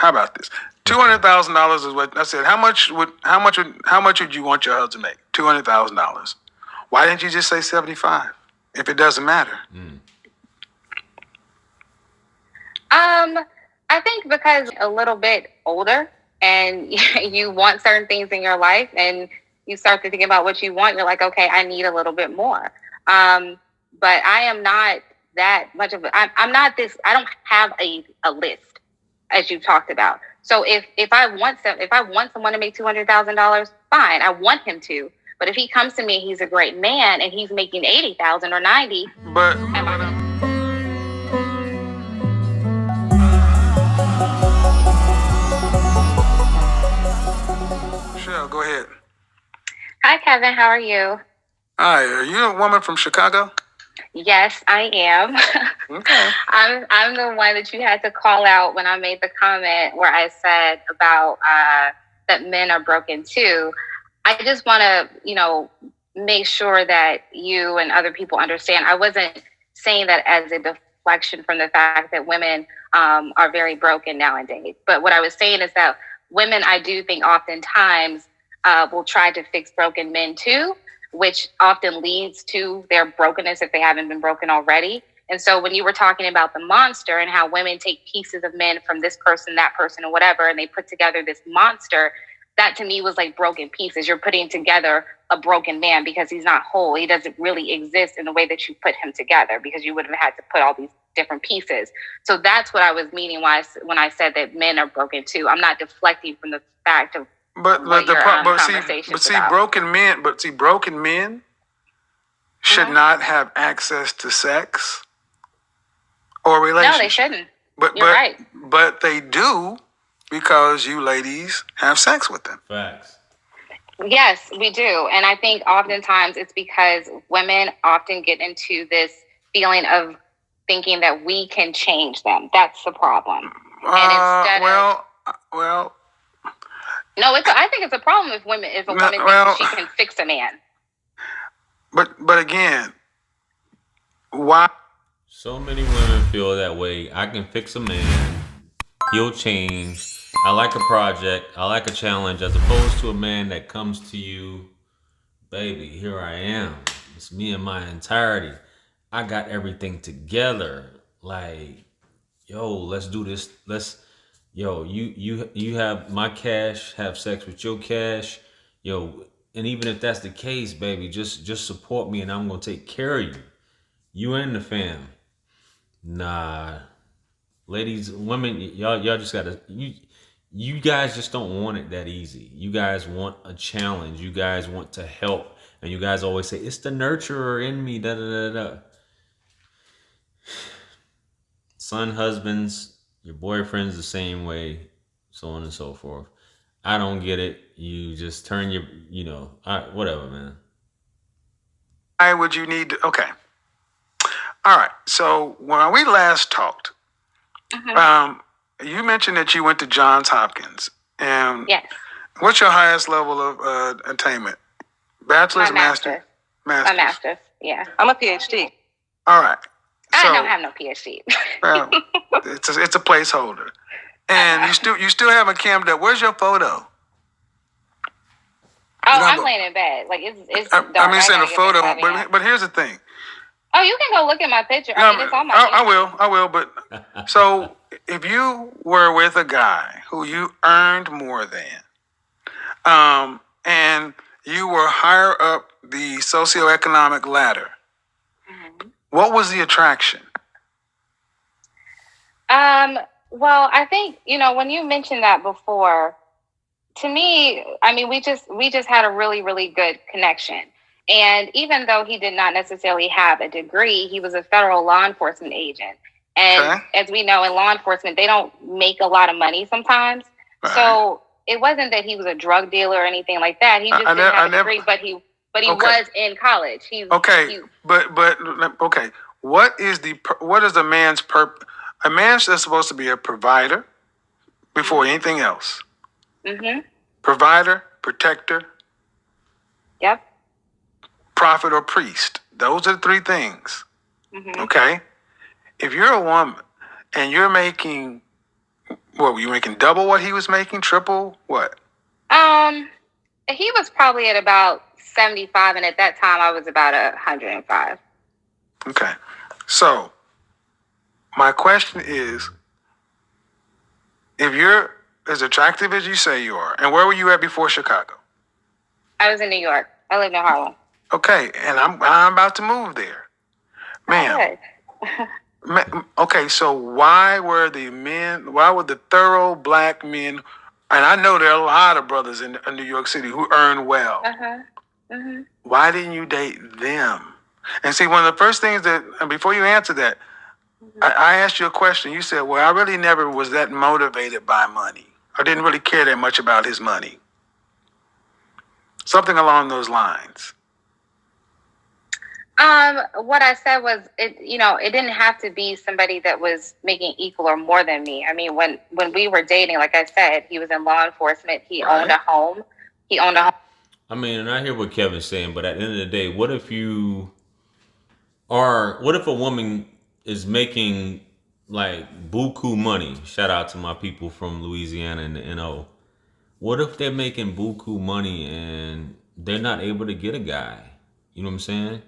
how about this? $200,000 is what I said. How much would you want your husband to make? $200,000. Why didn't you just say 75? If it doesn't matter. I think because a little bit older and you want certain things in your life and you start to think about what you want, you're like, okay, I need a little bit more. But I am not that much of I'm not this, I don't have a list as you talked about. So if I want someone to make $200,000, fine, I want him to. But if he comes to me, he's a great man and he's making 80,000 or 90. But Michelle, go ahead. Hi, Kevin. How are you? Hi. Are you a woman from Chicago? Yes, I am. Okay. I'm the one that you had to call out when I made the comment where I said about that men are broken too. I just want to, make sure that you and other people understand. I wasn't saying that as a deflection from the fact that women are very broken nowadays. But what I was saying is that women, I do think oftentimes will try to fix broken men too, which often leads to their brokenness if they haven't been broken already. And so when you were talking about the monster and how women take pieces of men from this person, that person, or whatever, and they put together this monster, that to me was like broken pieces. You're putting together a broken man because he's not whole. He doesn't really exist in the way that you put him together because you would have had to put all these different pieces. So that's what I was meaning when I said that men are broken too. I'm not deflecting from the fact of broken men should not have access to sex or relationship. No, they shouldn't. You're right. But they do because you ladies have sex with them. Facts. Yes, we do. And I think oftentimes it's because women often get into this feeling of thinking that we can change them. That's the problem. No, I think it's a problem if a woman thinks she can fix a man. But again, why? So many women feel that way. I can fix a man. He'll change. I like a project. I like a challenge, as opposed to a man that comes to you, baby, here I am. It's me in my entirety. I got everything together. Like, yo, let's do this. You have my cash, have sex with your cash. Yo, and even if that's the case, baby, just support me and I'm gonna take care of you. You and the fam. Nah. Ladies, women, y'all just gotta you guys just don't want it that easy. You guys want a challenge. You guys want to help. And you guys always say, it's the nurturer in me, da da da da. Son, husbands, your boyfriend's the same way, so on and so forth. I don't get it. You just turn your, whatever, man. Why would you need to? Okay. All right. So when we last talked, you mentioned that you went to Johns Hopkins. And yes. What's your highest level of attainment? Bachelor's, master? My master's, yeah. I'm a PhD. All right. I don't have no PhD. Well, it's a placeholder. And you still haven't cammed up. Where's your photo? Oh, I'm laying in bed. Like it's dark. I mean, saying a photo, but here's the thing. Oh, you can go look at my picture. I mean, it's on my. I will. But so if you were with a guy who you earned more than, and you were higher up the socioeconomic ladder, what was the attraction? Well, I think, when you mentioned that before, to me, I mean, we just had a really, really good connection. And even though he did not necessarily have a degree, he was a federal law enforcement agent. And as we know, in law enforcement, they don't make a lot of money sometimes. Right. So it wasn't that he was a drug dealer or anything like that. He just didn't have a degree, but he was in college. What is a man's purpose? A man's just supposed to be a provider before anything else. Mm-hmm. Provider, protector. Yep. Prophet or priest. Those are the three things. Mm-hmm. Okay? If you're a woman and you're making What were you making? Double what he was making? Triple what? He was probably at about 75, and at that time I was about 105. Okay. So my question is, if you're as attractive as you say you are, and where were you at before Chicago? I was in New York. I lived in Harlem. Okay, and I'm about to move there, ma'am. Okay, so why were the thorough black men, and I know there are a lot of brothers in New York City who earn well. Why didn't you date them? And see, one of the first things and before you answer that, I asked you a question. You said, well, I really never was that motivated by money. I didn't really care that much about his money. Something along those lines. What I said was, it didn't have to be somebody that was making equal or more than me. I mean, when we were dating, like I said, he was in law enforcement. He owned a home. I mean, and I hear what Kevin's saying, but at the end of the day, what if a woman is making like buku money? Shout out to my people from Louisiana and the NO. What if they're making buku money and they're not able to get a guy? You know what I'm saying?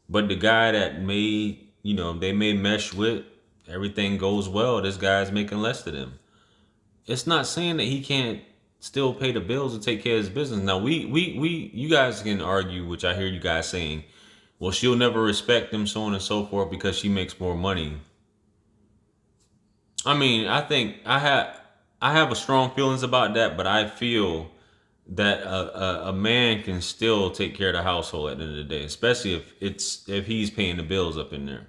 But the guy that they may mesh with, everything goes well. This guy's making less than them. It's not saying that he can't still pay the bills and take care of his business. Now you guys can argue, which I hear you guys saying, well, she'll never respect him, so on and so forth, because she makes more money. I mean, I think I have a strong feelings about that, but I feel that a man can still take care of the household at the end of the day, especially if he's paying the bills up in there.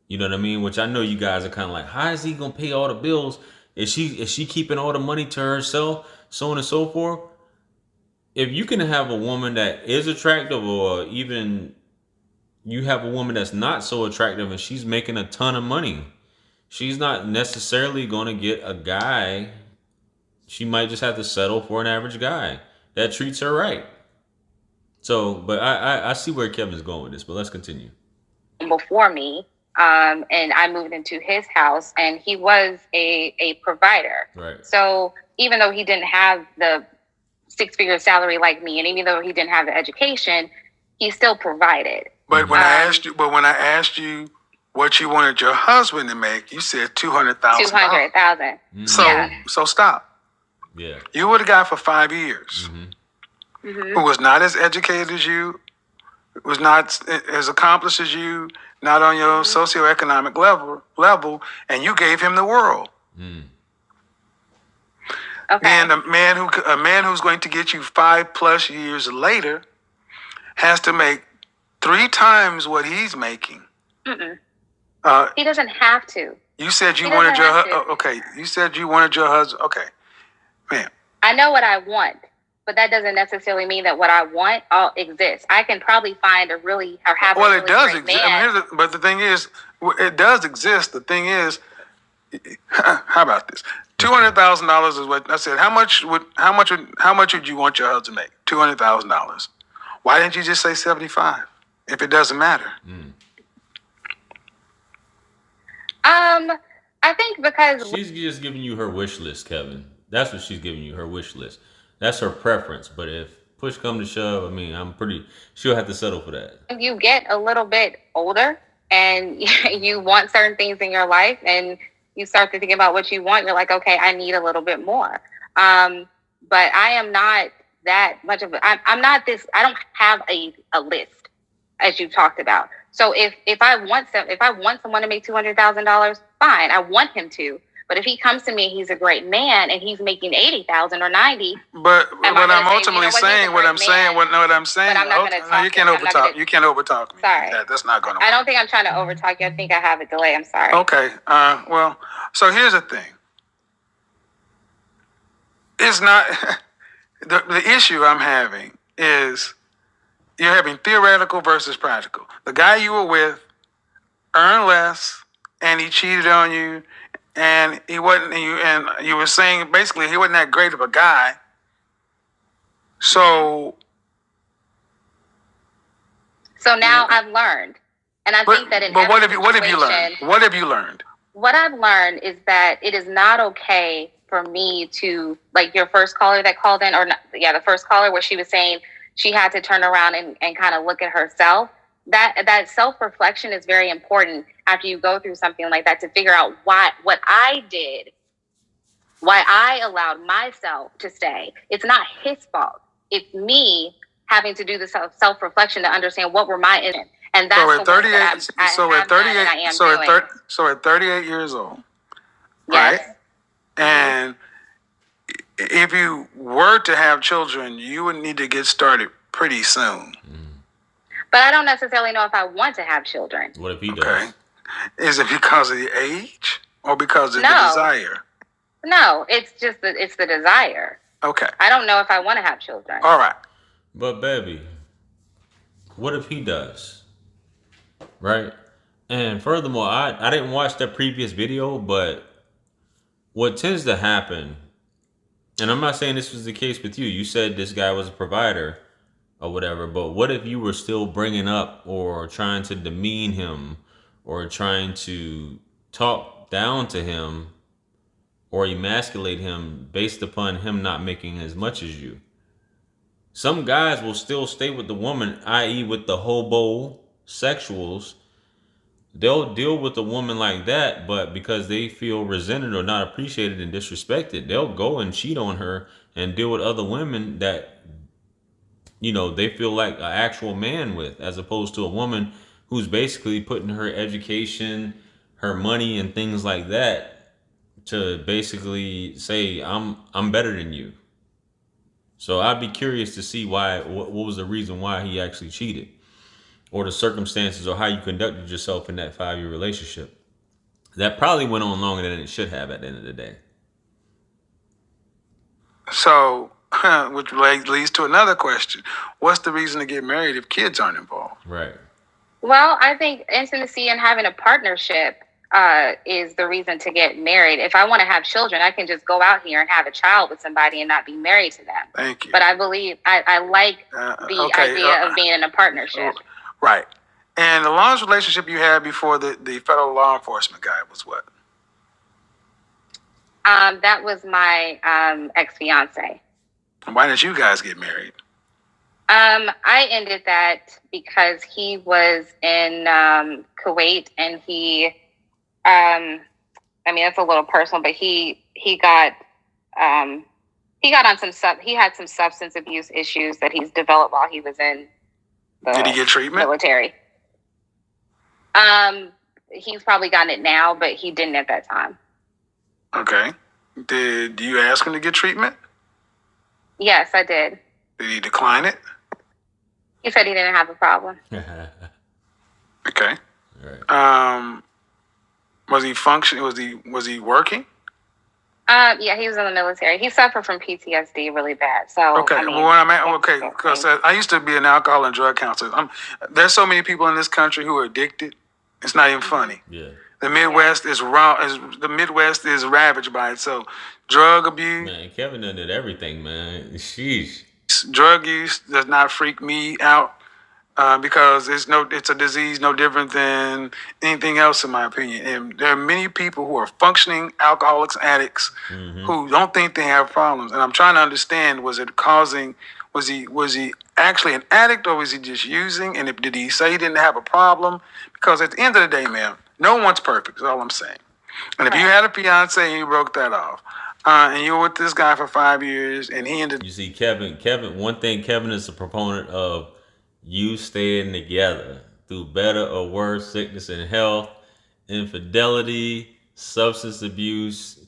You know what I mean? Which I know you guys are kind of like, how is he gonna pay all the bills? Is she keeping all the money to herself, so on and so forth? If you can have a woman that is attractive, or even you have a woman that's not so attractive and she's making a ton of money, she's not necessarily going to get a guy. She might just have to settle for an average guy that treats her right. So, but I see where Kevin's going with this, but let's continue. Before me, and I moved into his house, and he was a provider. Right. So even though he didn't have the 6-figure salary like me, and even though he didn't have the education, he still provided. But when I asked you what you wanted your husband to make, you said $200,000. $200,000. So stop. Yeah. You were the guy for 5 years who was not as educated as you, was not as accomplished as you, not on your socioeconomic level, and you gave him the world. Okay. And a man who's going to get you 5+ years later has to make 3 times what he's making. He doesn't have to. You said you wanted your okay. You said you wanted your husband. Okay, man. I know what I want, but that doesn't necessarily mean that what I want all exists. I can probably find a really or have. Well, a it really does great exist. man. But the thing is, it does exist. The thing is, how about this? $200,000 is what I said. How much would you want your husband to make? $200,000. Why didn't you just say 75? If it doesn't matter. I think because she's just giving you her wish list, Kevin. That's what she's giving you, her wish list. That's her preference. But if push come to shove, I mean, she'll have to settle for that. You get a little bit older and you want certain things in your life, and you start to think about what you want. You're like, okay, I need a little bit more. But I am not that much of I'm not this. I don't have a list, as you talked about. So if I want someone to make $200,000, fine, I want him to. But if he comes to me, he's a great man, and he's making $80,000 or $90,000. But what I'm ultimately saying, what I'm saying. But I'm not going to talk. You can't overtalk. You can't overtalk me. Sorry, that's not going to. I don't think I'm trying to overtalk you. I think I have a delay. I'm sorry. Okay. Well, so here's the thing. It's not the issue I'm having is you're having theoretical versus practical. The guy you were with earned less, and he cheated on you, and he wasn't. And you were saying basically he wasn't that great of a guy. So now I've learned, and I think that in what have you learned? What have you learned? what I've learned is that it is not okay for me to, like your first caller that called in, or not, yeah, the first caller where she was saying she had to turn around and kind of look at herself. That self-reflection is very important after you go through something like that, to figure out what I did, why I allowed myself to stay. It's not his fault. It's me having to do the self-reflection to understand what were my intentions. And that's So at the work 38, that I so have at done and 38, I am so at doing. 30, so at 38 years old, right? Yes. And if you were to have children, you would need to get started pretty soon. But I don't necessarily know if I want to have children. What if he does? Okay. Is it because of the age or because of the No. desire? No, it's just it's the desire. Okay. I don't know if I want to have children. All right. But baby, what if he does? Right? And furthermore, I didn't watch that previous video, but what tends to happen, and I'm not saying this was the case with you. You said this guy was a provider or whatever, but what if you were still bringing up or trying to demean him or trying to talk down to him or emasculate him based upon him not making as much as you? Some guys will still stay with the woman, i.e. with the hobo sexuals. They'll deal with a woman like that, but because they feel resented or not appreciated and disrespected, they'll go and cheat on her and deal with other women that, you know, they feel like an actual man with, as opposed to a woman who's basically putting her education, her money, and things like that to basically say, I'm better than you. So I'd be curious to see what was the reason why he actually cheated, or the circumstances, or how you conducted yourself in that 5-year relationship. That probably went on longer than it should have at the end of the day. So, which leads to another question. What's the reason to get married if kids aren't involved? Right. Well, I think intimacy and having a partnership is the reason to get married. If I want to have children, I can just go out here and have a child with somebody and not be married to them. Thank you. But I believe I like the idea of being in a partnership. Right. And the longest relationship you had before the federal law enforcement guy was what? That was my ex-fiance. Why didn't you guys get married? I ended that because he was in Kuwait, and he, I mean, that's a little personal, but he got on some he had some substance abuse issues that he's developed while he was in the Did he get treatment? Military. He's probably gotten it now, but he didn't at that time. Okay. Did you ask him to get treatment? Yes, I did. Did he decline it? He said he didn't have a problem. Okay. Right. Was he functioning? Was he working? Yeah, he was in the military. He suffered from PTSD really bad. So Okay. I mean, Well, I'm at, okay, because I used to be an alcohol and drug counselor. There's so many people in this country who are addicted. It's not even funny. Yeah. The Midwest is the Midwest is ravaged by it. So, drug abuse, Man, Kevin done did everything, man. Sheesh. drug use does not freak me out because it's a disease no different than anything else, in my opinion. And there are many people who are functioning alcoholics, addicts, who don't think they have problems. And I'm trying to understand: was he actually an addict, or was he just using? And did he say he didn't have a problem? Because at the end of the day, man, no one's perfect. Is all I'm saying. And if you had a fiance and you broke that off, and you were with this guy for 5 years, and he ended. You see, Kevin, one thing Kevin is a proponent of, you staying together through better or worse, sickness and health, infidelity, substance abuse.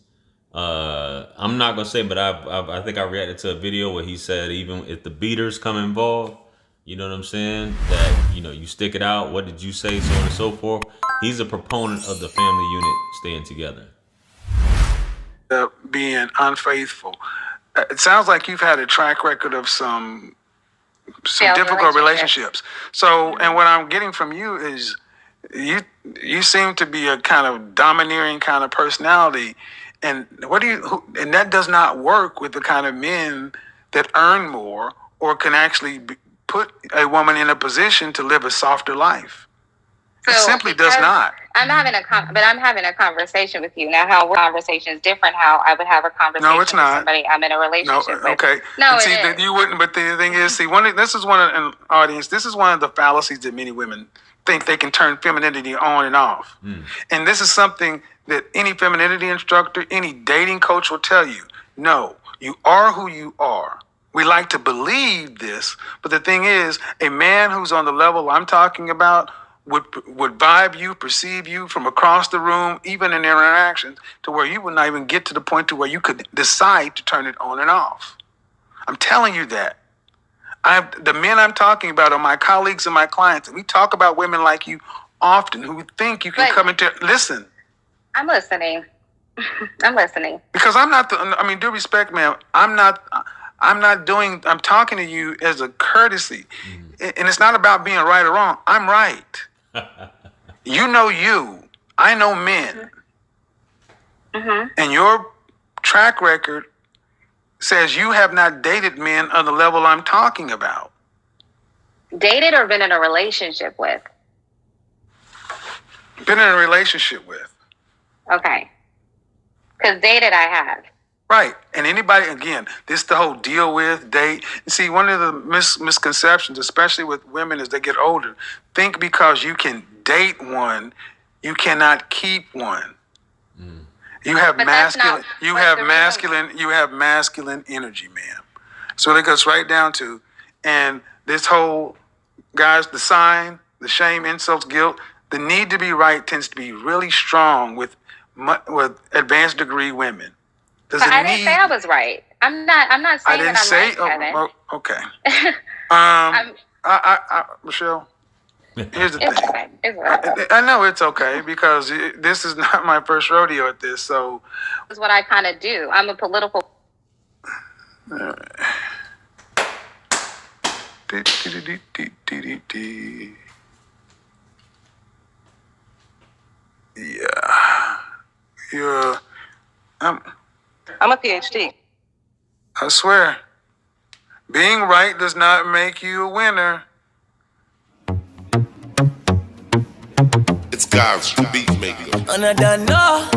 I'm not gonna say, but I think I reacted to a video where he said even if the beaters come involved, you know what I'm saying, that, you know, you stick it out. What did you say, so on and so forth. He's a proponent of the family unit staying together. Being unfaithful. It sounds like you've had a track record of some difficult relationships. So, and what I'm getting from you is you seem to be a kind of domineering kind of personality, and and that does not work with the kind of men that earn more or can actually put a woman in a position to live a softer life. It simply does not. I'm having a conversation with you now. How conversation is different. How I would have a conversation No, it's not. with somebody I'm in a relationship with. Okay. No, and see, it is. You wouldn't. But the thing is, see, this is one of an audience. This is one of the fallacies that many women think they can turn femininity on and off. And this is something that any femininity instructor, any dating coach will tell you. No, you are who you are. We like to believe this, but the thing is, a man who's on the level I'm talking about would vibe you, perceive you from across the room, even in interactions, to where you would not even get to the point to where you could decide to turn it on and off. I'm telling you that. The men I'm talking about are my colleagues and my clients, and we talk about women like you often who think you can come into. Listen. I'm listening. I'm listening. Because I'm not due respect, ma'am. I'm talking to you as a courtesy. And it's not about being right or wrong. I'm right. You know you. I know men. And your track record says you have not dated men on the level I'm talking about. Dated or been in a relationship with? Been in a relationship with. Okay. Because dated I have. Right. And anybody, again, this the whole deal with, date. See, one of the misconceptions, especially with women as they get older, think because you can date one, you cannot keep one. You have masculine energy, ma'am. So it goes right down to, and this whole, guys, the sign, the shame, insults, guilt, the need to be right tends to be really strong with advanced degree women. I didn't say I was right. I'm not saying that I'm right, Kevin. Okay. Michelle, here's the thing. Okay. It's okay. I know it's okay because this is not my first rodeo at this. So this is what I kind of do. I'm a political. Yeah. I'm a PhD. I swear. Being right does not make you a winner. It's God's beat maker. And I don't know.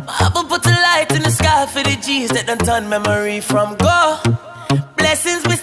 I haven't put a light in the sky for the G's that done turn memory from go. Blessings we